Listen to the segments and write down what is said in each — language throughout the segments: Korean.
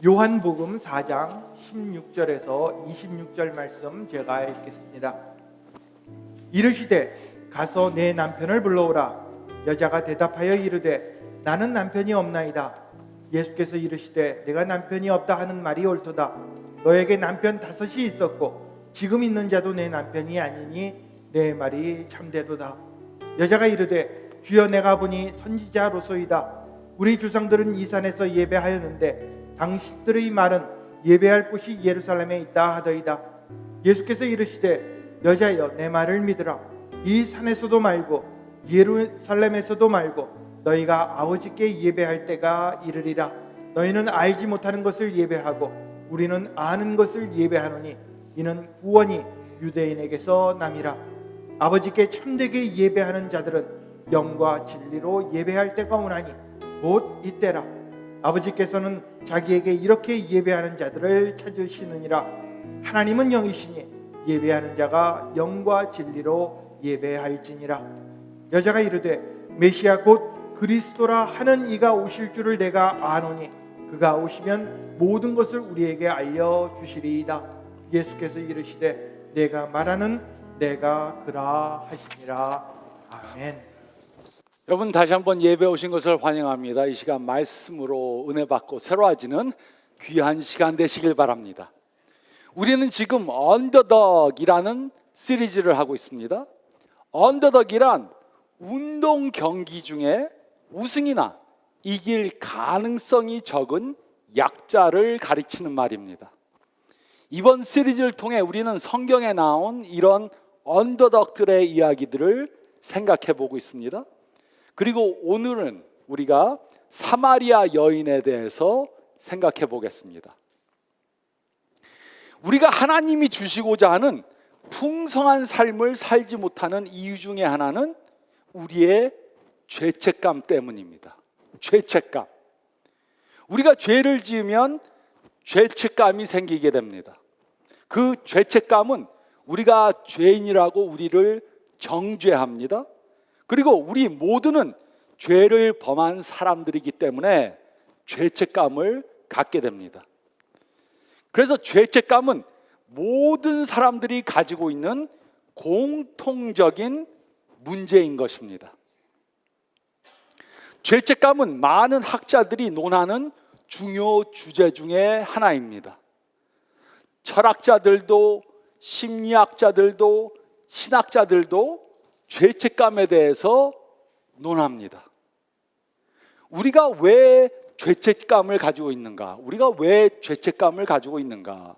요한복음 4장 16절에서 26절 말씀 제가 읽겠습니다. 이르시되 가서 내 남편을 불러오라. 여자가 대답하여 이르되 나는 남편이 없나이다. 예수께서 이르시되 내가 남편이 없다 하는 말이 옳도다. 너에게 남편 5이 있었고 지금 있는 자도 내 남편이 아니니 내 말이 참되도다. 여자가 이르되 주여 내가 보니 선지자로소이다. 우리 조상들은 이 산에서 예배하였는데 당신들의 말은 예배할 곳이 예루살렘에 있다 하더이다. 예수께서 이르시되 여자여 내 말을 믿으라. 이 산에서도 말고 예루살렘에서도 말고 너희가 아버지께 예배할 때가 이르리라. 너희는 알지 못하는 것을 예배하고 우리는 아는 것을 예배하노니 이는 구원이 유대인에게서 남이라. 아버지께 참되게 예배하는 자들은 영과 진리로 예배할 때가 오나니 곧 이때라. 아버지께서는 자기에게 이렇게 예배하는 자들을 찾으시느니라. 하나님은 영이시니 예배하는 자가 영과 진리로 예배할지니라. 여자가 이르되 메시아 곧 그리스도라 하는 이가 오실 줄을 내가 아노니 그가 오시면 모든 것을 우리에게 알려주시리이다. 예수께서 이르시되 내가 말하는 내가 그라 하시니라. 아멘. 여러분 다시 한번 예배 오신 것을 환영합니다. 이 시간 말씀으로 은혜 받고 새로워지는 귀한 시간 되시길 바랍니다. 우리는 지금 언더덕이라는 시리즈를 하고 있습니다. 언더덕이란 운동 경기 중에 우승이나 이길 가능성이 적은 약자를 가리키는 말입니다. 이번 시리즈를 통해 우리는 성경에 나온 이런 언더덕들의 이야기들을 생각해 보고 있습니다. 그리고 오늘은 우리가 사마리아 여인에 대해서 생각해 보겠습니다. 우리가 하나님이 주시고자 하는 풍성한 삶을 살지 못하는 이유 중에 하나는 우리의 죄책감 때문입니다. 죄책감. 우리가 죄를 지으면 죄책감이 생기게 됩니다. 그 죄책감은 우리가 죄인이라고 우리를 정죄합니다. 그리고 우리 모두는 죄를 범한 사람들이기 때문에 죄책감을 갖게 됩니다. 그래서 죄책감은 모든 사람들이 가지고 있는 공통적인 문제인 것입니다. 죄책감은 많은 학자들이 논하는 중요 주제 중에 하나입니다. 철학자들도 심리학자들도 신학자들도 죄책감에 대해서 논합니다. 우리가 왜 죄책감을 가지고 있는가? 우리가 왜 죄책감을 가지고 있는가?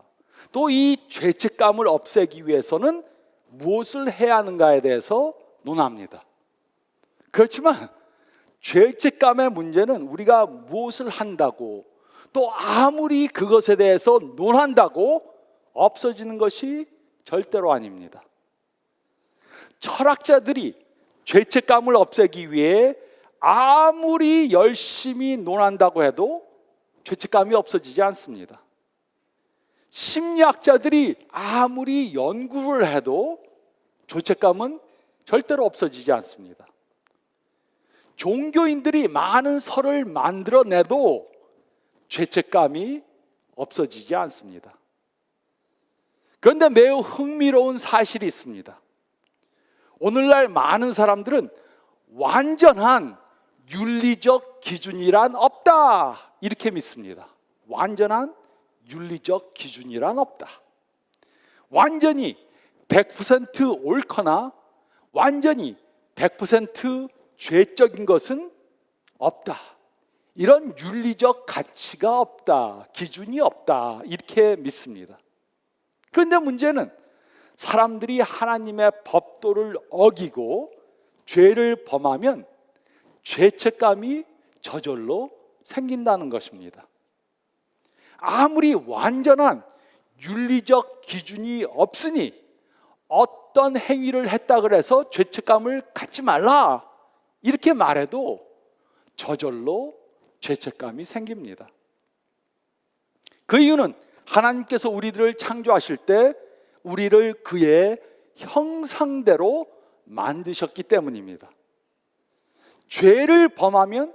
또 이 죄책감을 없애기 위해서는 무엇을 해야 하는가에 대해서 논합니다. 그렇지만 죄책감의 문제는 우리가 무엇을 한다고 또 아무리 그것에 대해서 논한다고 없어지는 것이 절대로 아닙니다. 철학자들이 죄책감을 없애기 위해 아무리 열심히 논한다고 해도 죄책감이 없어지지 않습니다. 심리학자들이 아무리 연구를 해도 죄책감은 절대로 없어지지 않습니다. 종교인들이 많은 설을 만들어내도 죄책감이 없어지지 않습니다. 그런데 매우 흥미로운 사실이 있습니다. 오늘날 많은 사람들은 완전한 윤리적 기준이란 없다 이렇게 믿습니다. 완전한 윤리적 기준이란 없다. 완전히 100% 옳거나 완전히 100% 죄적인 것은 없다. 이런 윤리적 가치가 없다, 기준이 없다 이렇게 믿습니다. 그런데 문제는 사람들이 하나님의 법도를 어기고 죄를 범하면 죄책감이 저절로 생긴다는 것입니다. 아무리 완전한 윤리적 기준이 없으니 어떤 행위를 했다 그래서 죄책감을 갖지 말라 이렇게 말해도 저절로 죄책감이 생깁니다. 그 이유는 하나님께서 우리들을 창조하실 때 우리를 그의 형상대로 만드셨기 때문입니다. 죄를 범하면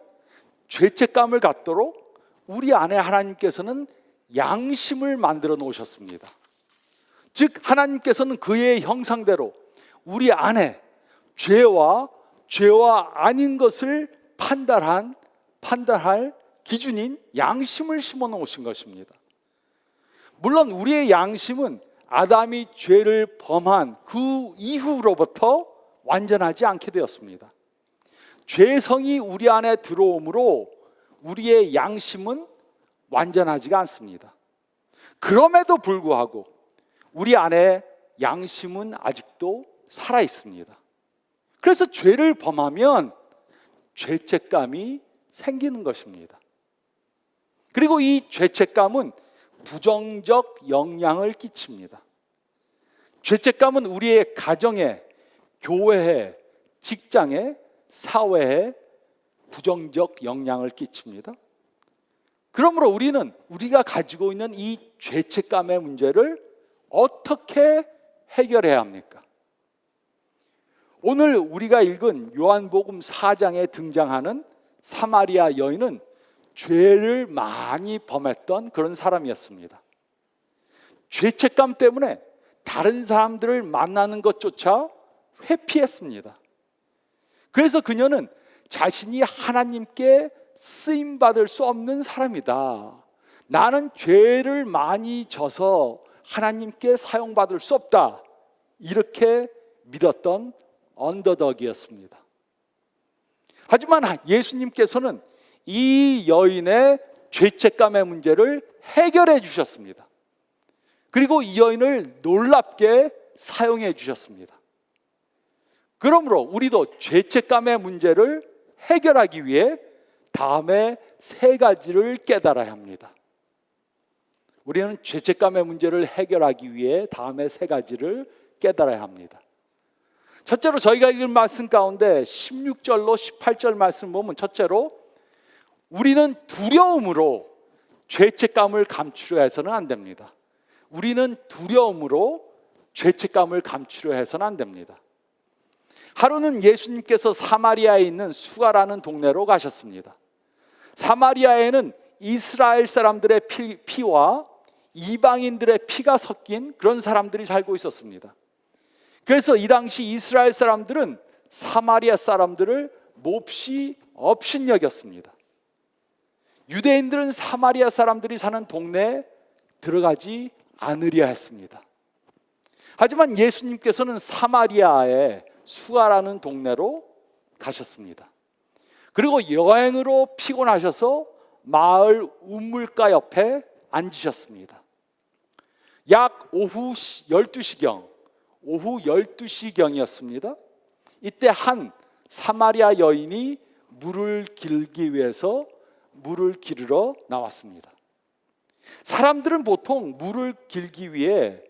죄책감을 갖도록 우리 안에 하나님께서는 양심을 만들어 놓으셨습니다. 즉 하나님께서는 그의 형상대로 우리 안에 죄와 아닌 것을 판단할 기준인 양심을 심어 놓으신 것입니다. 물론 우리의 양심은 아담이 죄를 범한 그 이후로부터 완전하지 않게 되었습니다. 죄성이 우리 안에 들어오므로 우리의 양심은 완전하지가 않습니다. 그럼에도 불구하고 우리 안에 양심은 아직도 살아 있습니다. 그래서 죄를 범하면 죄책감이 생기는 것입니다. 그리고 이 죄책감은 부정적 영향을 끼칩니다. 죄책감은 우리의 가정에, 교회에, 직장에, 사회에 부정적 영향을 끼칩니다. 그러므로 우리는 우리가 가지고 있는 이 죄책감의 문제를 어떻게 해결해야 합니까? 오늘 우리가 읽은 요한복음 4장에 등장하는 사마리아 여인은 죄를 많이 범했던 그런 사람이었습니다. 죄책감 때문에 다른 사람들을 만나는 것조차 회피했습니다. 그래서 그녀는 자신이 하나님께 쓰임받을 수 없는 사람이다. 나는 죄를 많이 져서 하나님께 사용받을 수 없다. 이렇게 믿었던 언더덕이었습니다. 하지만 예수님께서는 이 여인의 죄책감의 문제를 해결해 주셨습니다. 그리고 이 여인을 놀랍게 사용해 주셨습니다. 그러므로 우리도 죄책감의 문제를 해결하기 위해 다음에 세 가지를 깨달아야 합니다. 우리는 죄책감의 문제를 해결하기 위해 다음에 세 가지를 깨달아야 합니다. 첫째로 저희가 읽은 말씀 가운데 16절로 18절 말씀 보면, 첫째로 우리는 두려움으로 죄책감을 감추려 해서는 안 됩니다. 우리는 두려움으로 죄책감을 감추려 해서는 안 됩니다. 하루는 예수님께서 사마리아에 있는 수가라는 동네로 가셨습니다. 사마리아에는 이스라엘 사람들의 피와 이방인들의 피가 섞인 그런 사람들이 살고 있었습니다. 그래서 이 당시 이스라엘 사람들은 사마리아 사람들을 몹시 업신여겼습니다. 유대인들은 사마리아 사람들이 사는 동네에 들어가지 않으려 했습니다. 하지만 예수님께서는 사마리아의 수가라는 동네로 가셨습니다. 그리고 여행으로 피곤하셔서 마을 우물가 옆에 앉으셨습니다. 약 오후 12시경이었습니다. 이때 한 사마리아 여인이 물을 길기 위해서 물을 기르러 나왔습니다. 사람들은 보통 물을 길기 위해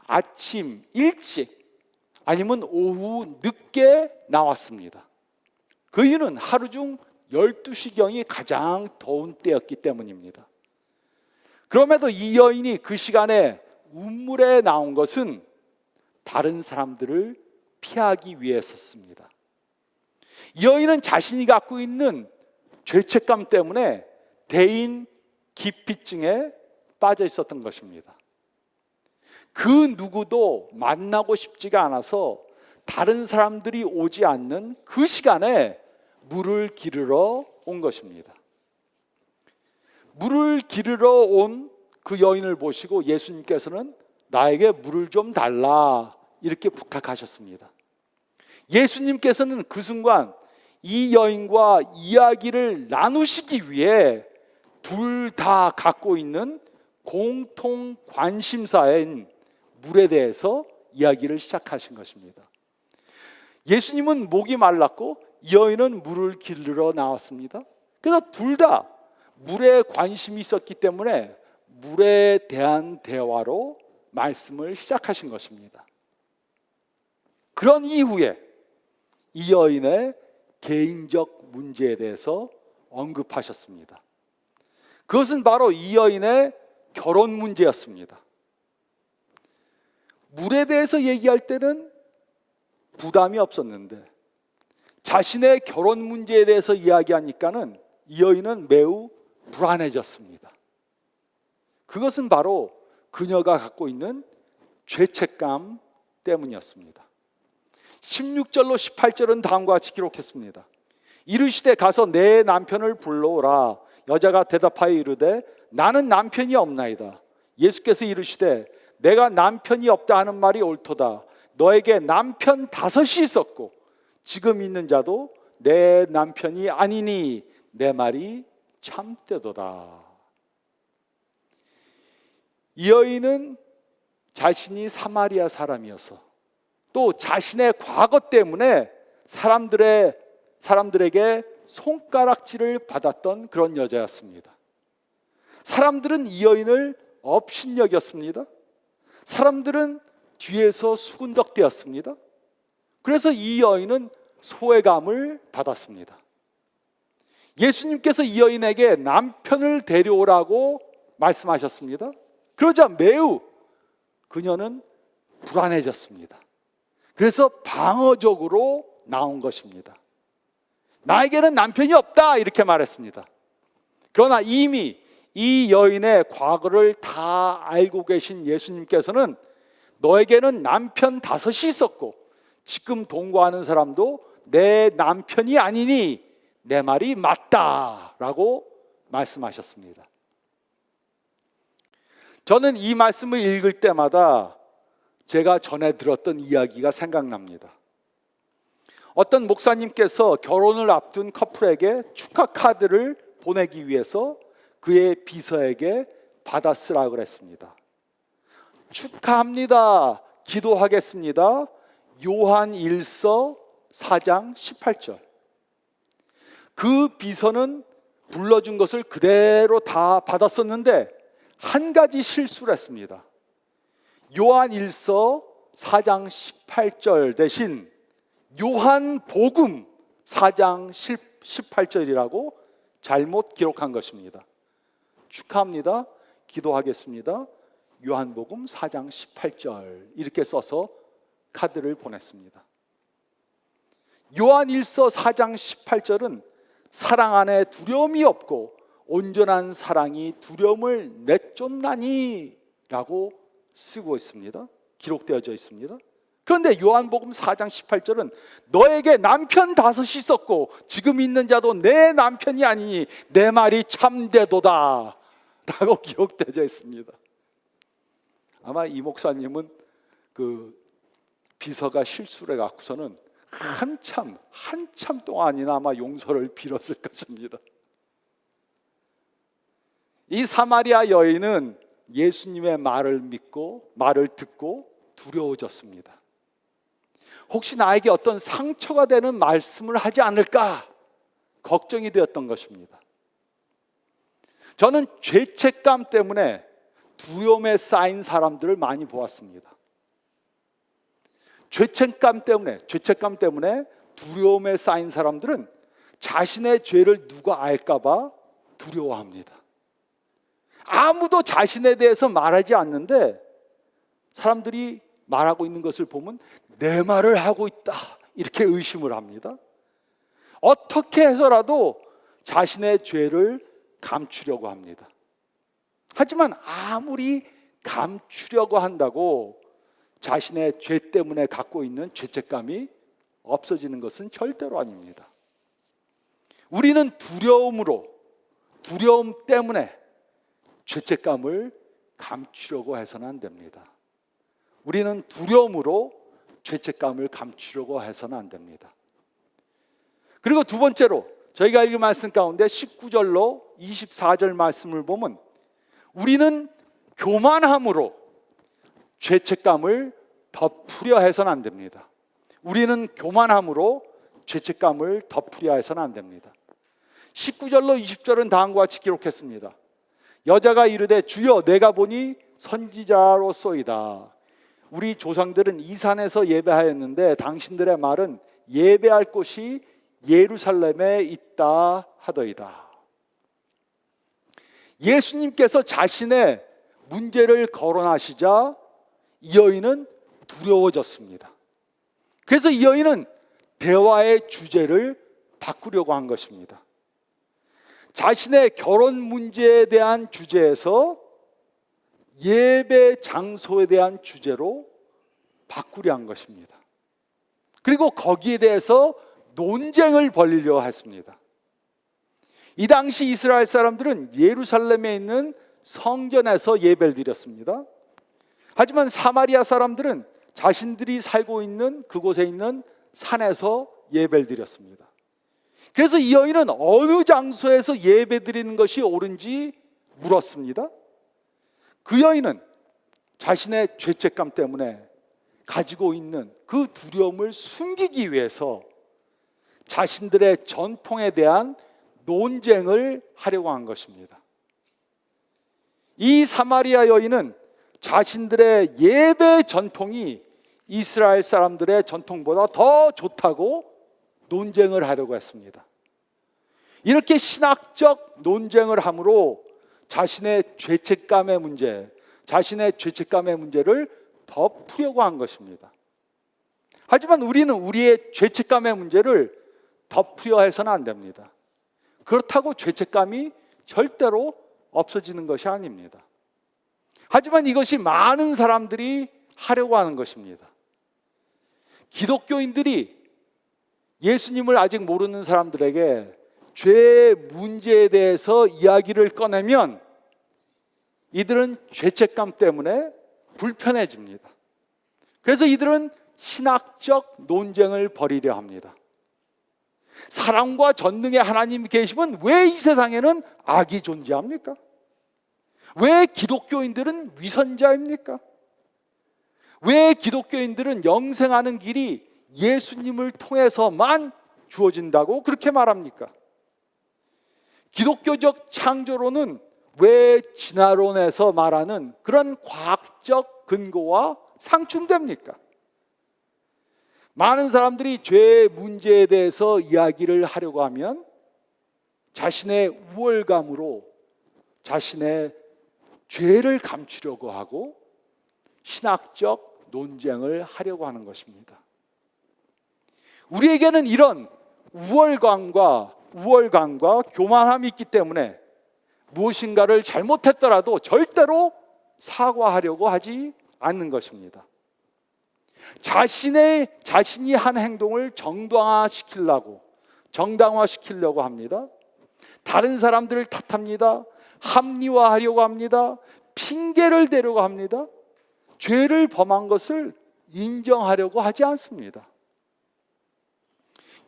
아침 일찍 아니면 오후 늦게 나왔습니다. 그 이유는 하루 중 12시경이 가장 더운 때였기 때문입니다. 그럼에도 이 여인이 그 시간에 우물에 나온 것은 다른 사람들을 피하기 위해서였습니다. 이 여인은 자신이 갖고 있는 죄책감 때문에 대인 기피증에 빠져 있었던 것입니다. 그 누구도 만나고 싶지가 않아서 다른 사람들이 오지 않는 그 시간에 물을 기르러 온 것입니다. 물을 기르러 온 그 여인을 보시고 예수님께서는 나에게 물을 좀 달라 이렇게 부탁하셨습니다. 예수님께서는 그 순간 이 여인과 이야기를 나누시기 위해 둘 다 갖고 있는 공통 관심사인 물에 대해서 이야기를 시작하신 것입니다. 예수님은 목이 말랐고 이 여인은 물을 기르러 나왔습니다. 그래서 둘 다 물에 관심이 있었기 때문에 물에 대한 대화로 말씀을 시작하신 것입니다. 그런 이후에 이 여인의 개인적 문제에 대해서 언급하셨습니다. 그것은 바로 이 여인의 결혼 문제였습니다. 물에 대해서 얘기할 때는 부담이 없었는데 자신의 결혼 문제에 대해서 이야기하니까는 이 여인은 매우 불안해졌습니다. 그것은 바로 그녀가 갖고 있는 죄책감 때문이었습니다. 16절로 18절은 다음과 같이 기록했습니다. 이르시되 가서 내 남편을 불러오라. 여자가 대답하여 이르되 나는 남편이 없나이다. 예수께서 이르시되 내가 남편이 없다 하는 말이 옳도다. 너에게 남편 5이 있었고 지금 있는 자도 내 남편이 아니니 내 말이 참되도다. 이 여인은 자신이 사마리아 사람이어서 또 자신의 과거 때문에 사람들에게 손가락질을 받았던 그런 여자였습니다. 사람들은 이 여인을 업신여겼습니다. 사람들은 뒤에서 수군덕대었습니다. 그래서 이 여인은 소외감을 받았습니다. 예수님께서 이 여인에게 남편을 데려오라고 말씀하셨습니다. 그러자 매우 그녀는 불안해졌습니다. 그래서 방어적으로 나온 것입니다. 나에게는 남편이 없다 이렇게 말했습니다. 그러나 이미 이 여인의 과거를 다 알고 계신 예수님께서는 너에게는 남편 5이 있었고 지금 동거하는 사람도 내 남편이 아니니 내 말이 맞다라고 말씀하셨습니다. 저는 이 말씀을 읽을 때마다 제가 전에 들었던 이야기가 생각납니다. 어떤 목사님께서 결혼을 앞둔 커플에게 축하 카드를 보내기 위해서 그의 비서에게 받아 쓰라고 그랬습니다. 축하합니다. 기도하겠습니다. 요한 1서 4장 18절. 그 비서는 불러준 것을 그대로 다 받았었는데 한 가지 실수를 했습니다. 요한 1서 4장 18절 대신 요한복음 4장 18절이라고 잘못 기록한 것입니다. 축하합니다. 기도하겠습니다. 요한복음 4장 18절 이렇게 써서 카드를 보냈습니다. 요한 1서 4장 18절은 사랑 안에 두려움이 없고 온전한 사랑이 두려움을 내쫓나니 라고 쓰고 있습니다. 기록되어져 있습니다. 그런데 요한복음 4장 18절은 너에게 남편 5이 있었고 지금 있는 자도 내 남편이 아니니 내 말이 참되도다 라고 기록되어져 있습니다. 아마 이 목사님은 그 비서가 실수를 해갖고서는 한참 동안이나 아마 용서를 빌었을 것입니다. 이 사마리아 여인은 예수님의 말을 믿고 말을 듣고 두려워졌습니다. 혹시 나에게 어떤 상처가 되는 말씀을 하지 않을까 걱정이 되었던 것입니다. 저는 죄책감 때문에 두려움에 쌓인 사람들을 많이 보았습니다. 죄책감 때문에 두려움에 쌓인 사람들은 자신의 죄를 누가 알까 봐 두려워합니다. 아무도 자신에 대해서 말하지 않는데 사람들이 말하고 있는 것을 보면 내 말을 하고 있다 이렇게 의심을 합니다. 어떻게 해서라도 자신의 죄를 감추려고 합니다. 하지만 아무리 감추려고 한다고 자신의 죄 때문에 갖고 있는 죄책감이 없어지는 것은 절대로 아닙니다. 우리는 두려움 때문에 죄책감을 감추려고 해서는 안 됩니다. 우리는 두려움으로 죄책감을 감추려고 해서는 안 됩니다. 그리고 두 번째로 저희가 읽은 말씀 가운데 19절로 24절 말씀을 보면 우리는 교만함으로 죄책감을 덮으려 해서는 안 됩니다. 우리는 교만함으로 죄책감을 덮으려 해서는 안 됩니다. 19절로 20절은 다음과 같이 기록했습니다. 여자가 이르되 주여 내가 보니 선지자로소이다. 우리 조상들은 이 산에서 예배하였는데 당신들의 말은 예배할 곳이 예루살렘에 있다 하더이다. 예수님께서 자신의 문제를 거론하시자 이 여인은 두려워졌습니다. 그래서 이 여인은 대화의 주제를 바꾸려고 한 것입니다. 자신의 결혼 문제에 대한 주제에서 예배 장소에 대한 주제로 바꾸려 한 것입니다. 그리고 거기에 대해서 논쟁을 벌이려 했습니다. 이 당시 이스라엘 사람들은 예루살렘에 있는 성전에서 예배를 드렸습니다. 하지만 사마리아 사람들은 자신들이 살고 있는 그곳에 있는 산에서 예배를 드렸습니다. 그래서 이 여인은 어느 장소에서 예배 드리는 것이 옳은지 물었습니다. 그 여인은 자신의 죄책감 때문에 가지고 있는 그 두려움을 숨기기 위해서 자신들의 전통에 대한 논쟁을 하려고 한 것입니다. 이 사마리아 여인은 자신들의 예배 전통이 이스라엘 사람들의 전통보다 더 좋다고 논쟁을 하려고 했습니다. 이렇게 신학적 논쟁을 함으로 자신의 죄책감의 문제를 덮으려고 한 것입니다. 하지만 우리는 우리의 죄책감의 문제를 덮으려 해서는 안 됩니다. 그렇다고 죄책감이 절대로 없어지는 것이 아닙니다. 하지만 이것이 많은 사람들이 하려고 하는 것입니다. 기독교인들이 예수님을 아직 모르는 사람들에게 죄의 문제에 대해서 이야기를 꺼내면 이들은 죄책감 때문에 불편해집니다. 그래서 이들은 신학적 논쟁을 벌이려 합니다. 사랑과 전능의 하나님 계시면 왜 이 세상에는 악이 존재합니까? 왜 기독교인들은 위선자입니까? 왜 기독교인들은 영생하는 길이 예수님을 통해서만 주어진다고 그렇게 말합니까? 기독교적 창조론은 왜 진화론에서 말하는 그런 과학적 근거와 상충됩니까? 많은 사람들이 죄의 문제에 대해서 이야기를 하려고 하면 자신의 우월감으로 자신의 죄를 감추려고 하고 신학적 논쟁을 하려고 하는 것입니다. 우리에게는 이런 우월감과 교만함이 있기 때문에 무엇인가를 잘못했더라도 절대로 사과하려고 하지 않는 것입니다. 자신이 한 행동을 정당화시키려고 합니다. 다른 사람들을 탓합니다. 합리화하려고 합니다. 핑계를 대려고 합니다. 죄를 범한 것을 인정하려고 하지 않습니다.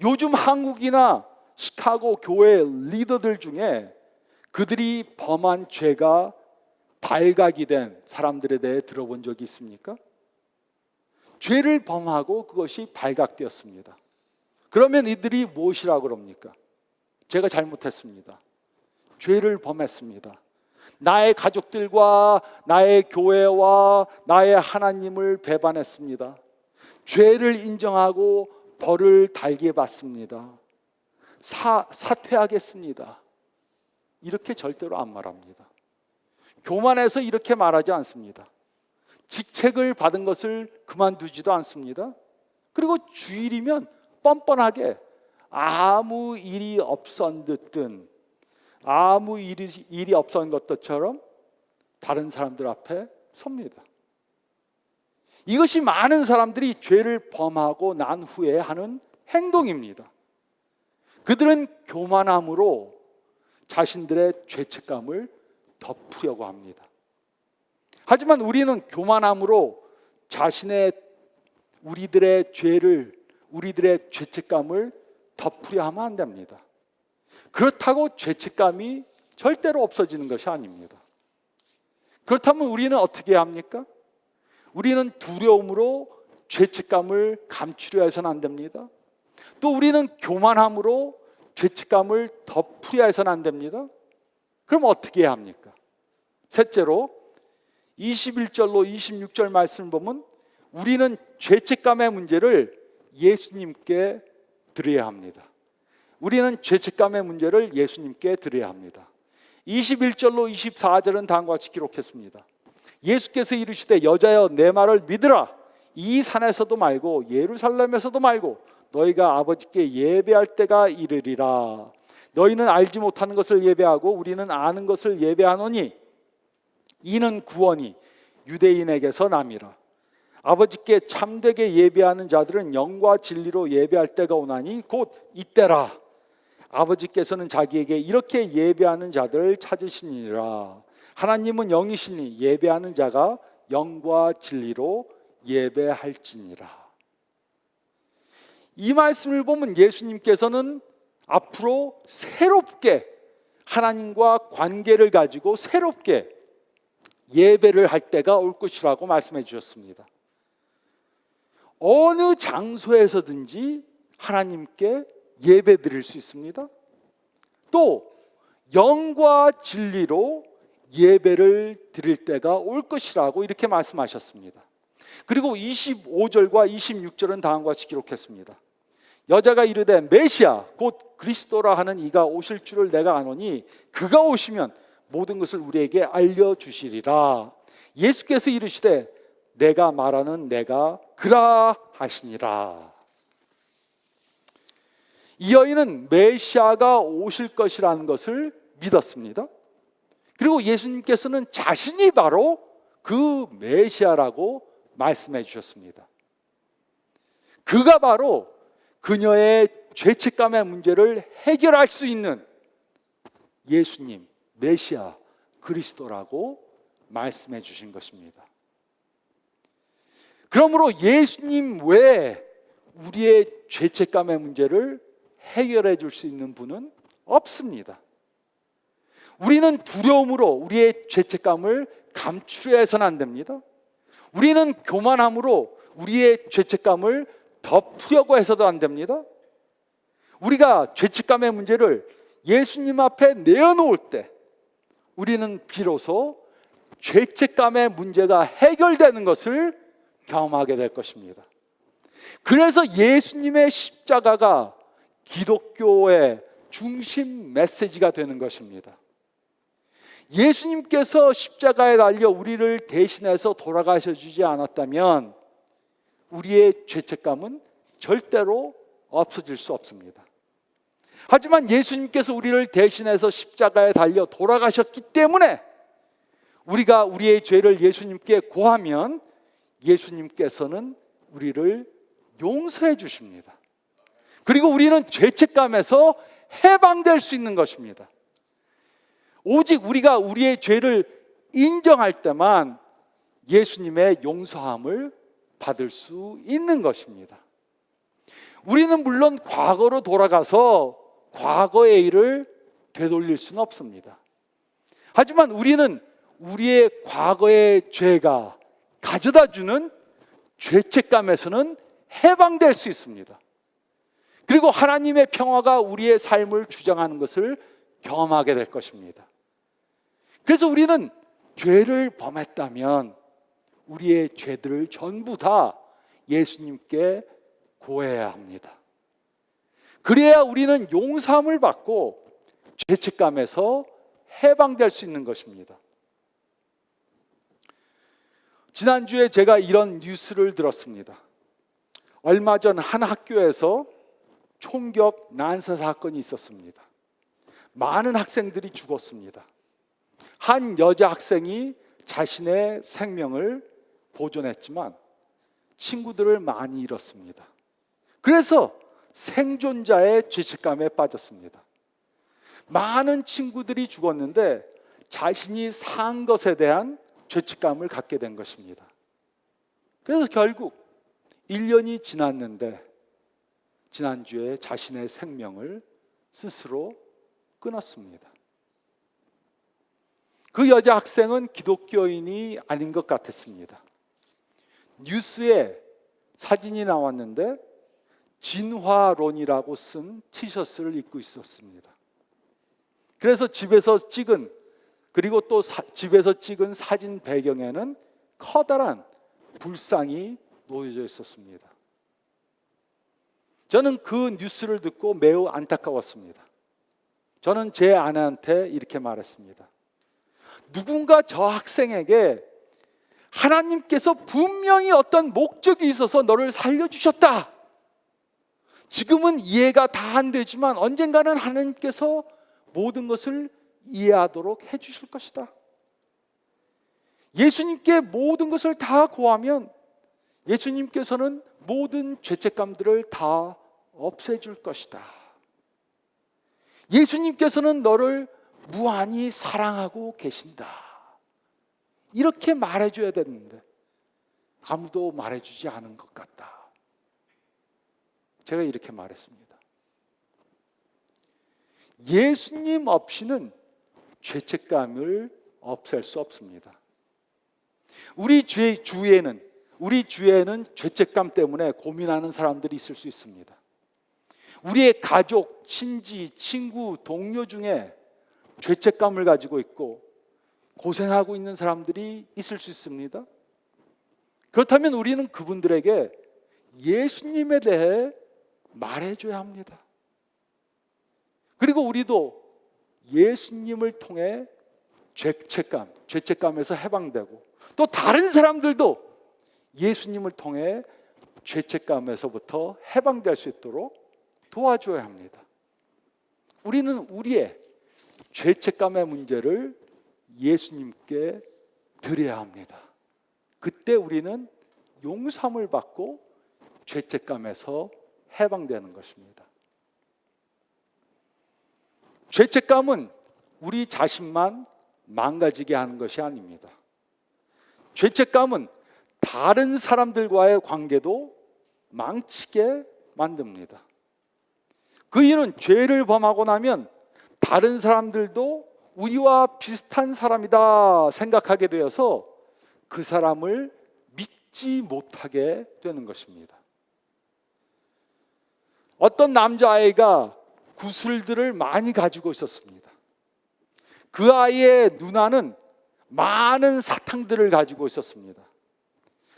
요즘 한국이나 시카고 교회 리더들 중에 그들이 범한 죄가 발각이 된 사람들에 대해 들어본 적이 있습니까? 죄를 범하고 그것이 발각되었습니다. 그러면 이들이 무엇이라고 그럽니까? 제가 잘못했습니다. 죄를 범했습니다. 나의 가족들과 나의 교회와 나의 하나님을 배반했습니다. 죄를 인정하고 벌을 달게 받습니다. 사퇴하겠습니다. 이렇게 절대로 안 말합니다. 교만해서 이렇게 말하지 않습니다. 직책을 받은 것을 그만두지도 않습니다. 그리고 주일이면 뻔뻔하게 아무 일이 없었던 것처럼 다른 사람들 앞에 섭니다. 이것이 많은 사람들이 죄를 범하고 난 후에 하는 행동입니다. 그들은 교만함으로 자신들의 죄책감을 덮으려고 합니다. 하지만 우리는 교만함으로 우리들의 죄책감을 덮으려 하면 안 됩니다. 그렇다고 죄책감이 절대로 없어지는 것이 아닙니다. 그렇다면 우리는 어떻게 해야 합니까? 우리는 두려움으로 죄책감을 감추려 해서는 안 됩니다. 또 우리는 교만함으로 죄책감을 덮으려 해서는 안 됩니다. 그럼 어떻게 해야 합니까? 셋째로 21절로 26절 말씀을 보면 우리는 죄책감의 문제를 예수님께 드려야 합니다. 우리는 죄책감의 문제를 예수님께 드려야 합니다. 21절로 24절은 다음과 같이 기록했습니다. 예수께서 이르시되 여자여 내 말을 믿으라. 이 산에서도 말고 예루살렘에서도 말고 너희가 아버지께 예배할 때가 이르리라. 너희는 알지 못하는 것을 예배하고 우리는 아는 것을 예배하노니 이는 구원이 유대인에게서 남이라. 아버지께 참되게 예배하는 자들은 영과 진리로 예배할 때가 오나니 곧 이때라. 아버지께서는 자기에게 이렇게 예배하는 자들을 찾으시니라. 하나님은 영이시니 예배하는 자가 영과 진리로 예배할지니라. 이 말씀을 보면 예수님께서는 앞으로 새롭게 하나님과 관계를 가지고 새롭게 예배를 할 때가 올 것이라고 말씀해 주셨습니다. 어느 장소에서든지 하나님께 예배 드릴 수 있습니다. 또 영과 진리로 예배를 드릴 때가 올 것이라고 이렇게 말씀하셨습니다. 그리고 25절과 26절은 다음과 같이 기록했습니다. 여자가 이르되 메시아 곧 그리스도라 하는 이가 오실 줄을 내가 아노니 그가 오시면 모든 것을 우리에게 알려주시리라. 예수께서 이르시되 내가 말하는 내가 그라 하시니라. 이 여인은 메시아가 오실 것이라는 것을 믿었습니다. 그리고 예수님께서는 자신이 바로 그 메시아라고 말씀해 주셨습니다. 그가 바로 그녀의 죄책감의 문제를 해결할 수 있는 예수님, 메시아, 그리스도라고 말씀해 주신 것입니다. 그러므로 예수님 외에 우리의 죄책감의 문제를 해결해 줄 수 있는 분은 없습니다. 우리는 두려움으로 우리의 죄책감을 감추려서는 안 됩니다. 우리는 교만함으로 우리의 죄책감을 덮으려고 해서도 안 됩니다. 우리가 죄책감의 문제를 예수님 앞에 내어놓을 때 우리는 비로소 죄책감의 문제가 해결되는 것을 경험하게 될 것입니다. 그래서 예수님의 십자가가 기독교의 중심 메시지가 되는 것입니다. 예수님께서 십자가에 달려 우리를 대신해서 돌아가셔 주지 않았다면 우리의 죄책감은 절대로 없어질 수 없습니다. 하지만 예수님께서 우리를 대신해서 십자가에 달려 돌아가셨기 때문에 우리가 우리의 죄를 예수님께 고하면 예수님께서는 우리를 용서해 주십니다. 그리고 우리는 죄책감에서 해방될 수 있는 것입니다. 오직 우리가 우리의 죄를 인정할 때만 예수님의 용서함을 받을 수 있는 것입니다. 우리는 물론 과거로 돌아가서 과거의 일을 되돌릴 수는 없습니다. 하지만 우리는 우리의 과거의 죄가 가져다주는 죄책감에서는 해방될 수 있습니다. 그리고 하나님의 평화가 우리의 삶을 주장하는 것을 경험하게 될 것입니다. 그래서 우리는 죄를 범했다면 우리의 죄들을 전부 다 예수님께 고해야 합니다. 그래야 우리는 용서함을 받고 죄책감에서 해방될 수 있는 것입니다. 지난주에 제가 이런 뉴스를 들었습니다. 얼마 전 한 학교에서 총격 난사 사건이 있었습니다. 많은 학생들이 죽었습니다. 한 여자 학생이 자신의 생명을 보존했지만 친구들을 많이 잃었습니다. 그래서 생존자의 죄책감에 빠졌습니다. 많은 친구들이 죽었는데 자신이 산 것에 대한 죄책감을 갖게 된 것입니다. 그래서 결국 1년이 지났는데 지난주에 자신의 생명을 스스로 끊었습니다. 그 여자 학생은 기독교인이 아닌 것 같았습니다. 뉴스에 사진이 나왔는데 진화론이라고 쓴 티셔츠를 입고 있었습니다. 그래서 집에서 찍은 그리고 또 집에서 찍은 사진 배경에는 커다란 불상이 놓여져 있었습니다. 저는 그 뉴스를 듣고 매우 안타까웠습니다. 저는 제 아내한테 이렇게 말했습니다. 누군가 저 학생에게 하나님께서 분명히 어떤 목적이 있어서 너를 살려주셨다. 지금은 이해가 다 안 되지만 언젠가는 하나님께서 모든 것을 이해하도록 해주실 것이다. 예수님께 모든 것을 다 고하면 예수님께서는 모든 죄책감들을 다 없애줄 것이다. 예수님께서는 너를 무한히 사랑하고 계신다. 이렇게 말해줘야 되는데 아무도 말해주지 않은 것 같다. 제가 이렇게 말했습니다. 예수님 없이는 죄책감을 없앨 수 없습니다. 우리 주위에는 죄책감 때문에 고민하는 사람들이 있을 수 있습니다. 우리의 가족, 친지, 친구, 동료 중에 죄책감을 가지고 있고 고생하고 있는 사람들이 있을 수 있습니다. 그렇다면 우리는 그분들에게 예수님에 대해 말해줘야 합니다. 그리고 우리도 예수님을 통해 죄책감에서 해방되고 또 다른 사람들도 예수님을 통해 죄책감에서부터 해방될 수 있도록 도와줘야 합니다. 우리는 우리의 죄책감의 문제를 예수님께 드려야 합니다. 그때 우리는 용서함을 받고 죄책감에서 해방되는 것입니다. 죄책감은 우리 자신만 망가지게 하는 것이 아닙니다. 죄책감은 다른 사람들과의 관계도 망치게 만듭니다. 그 이유는 죄를 범하고 나면 다른 사람들도 우리와 비슷한 사람이다 생각하게 되어서 그 사람을 믿지 못하게 되는 것입니다. 어떤 남자아이가 구슬들을 많이 가지고 있었습니다. 그 아이의 누나는 많은 사탕들을 가지고 있었습니다.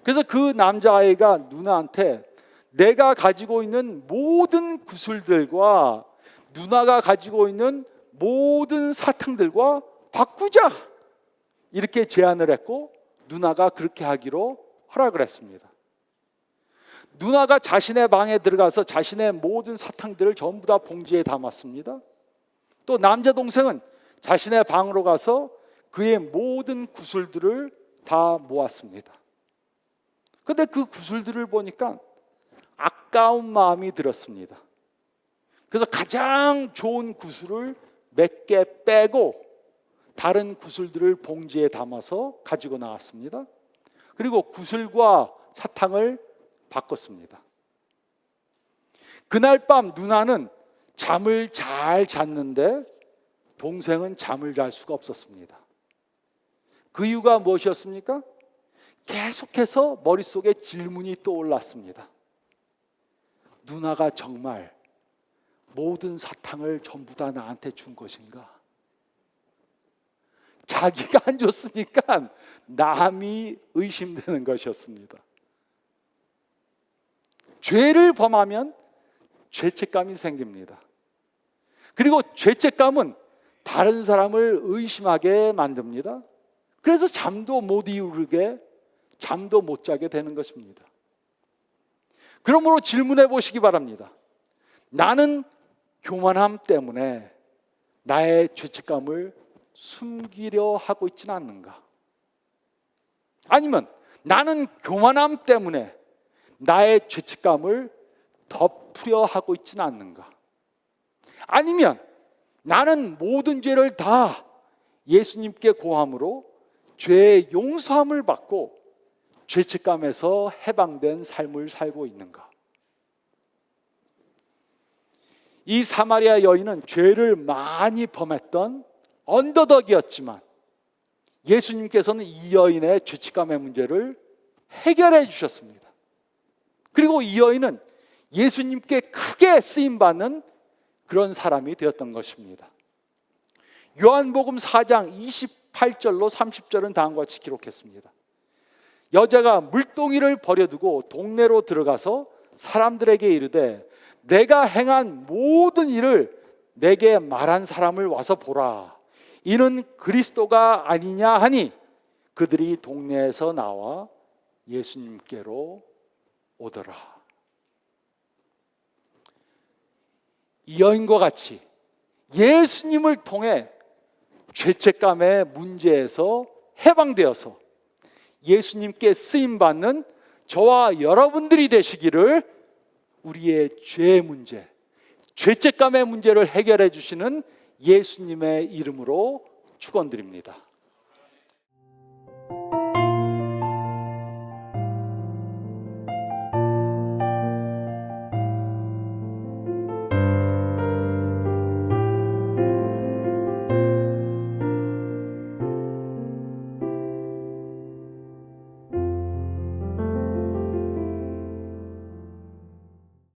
그래서 그 남자아이가 누나한테 내가 가지고 있는 모든 구슬들과 누나가 가지고 있는 모든 사탕들과 바꾸자 이렇게 제안을 했고 누나가 그렇게 하기로 허락을 했습니다. 누나가 자신의 방에 들어가서 자신의 모든 사탕들을 전부 다 봉지에 담았습니다. 또 남자 동생은 자신의 방으로 가서 그의 모든 구슬들을 다 모았습니다. 그런데 그 구슬들을 보니까 아까운 마음이 들었습니다. 그래서 가장 좋은 구슬을 몇 개 빼고 다른 구슬들을 봉지에 담아서 가지고 나왔습니다. 그리고 구슬과 사탕을 바꿨습니다. 그날 밤 누나는 잠을 잘 잤는데 동생은 잠을 잘 수가 없었습니다. 그 이유가 무엇이었습니까? 계속해서 머릿속에 질문이 떠올랐습니다. 누나가 정말 모든 사탕을 전부 다 나한테 준 것인가? 자기가 안 줬으니까 남이 의심되는 것이었습니다. 죄를 범하면 죄책감이 생깁니다. 그리고 죄책감은 다른 사람을 의심하게 만듭니다. 그래서 잠도 못 이루게, 잠도 못 자게 되는 것입니다. 그러므로 질문해 보시기 바랍니다. 나는 교만함 때문에 나의 죄책감을 숨기려 하고 있지는 않는가? 아니면 나는 교만함 때문에 나의 죄책감을 덮으려 하고 있지는 않는가? 아니면 나는 모든 죄를 다 예수님께 고함으로 죄의 용서함을 받고 죄책감에서 해방된 삶을 살고 있는가? 이 사마리아 여인은 죄를 많이 범했던 언더덕이었지만 예수님께서는 이 여인의 죄책감의 문제를 해결해 주셨습니다. 그리고 이 여인은 예수님께 크게 쓰임받는 그런 사람이 되었던 것입니다. 요한복음 4장 28절로 30절은 다음과 같이 기록했습니다. 여자가 물동이를 버려두고 동네로 들어가서 사람들에게 이르되 내가 행한 모든 일을 내게 말한 사람을 와서 보라. 이는 그리스도가 아니냐 하니 그들이 동네에서 나와 예수님께로 오더라. 이 여인과 같이 예수님을 통해 죄책감의 문제에서 해방되어서 예수님께 쓰임받는 저와 여러분들이 되시기를 우리의 죄의 문제, 죄책감의 문제를 해결해 주시는 예수님의 이름으로 축원드립니다.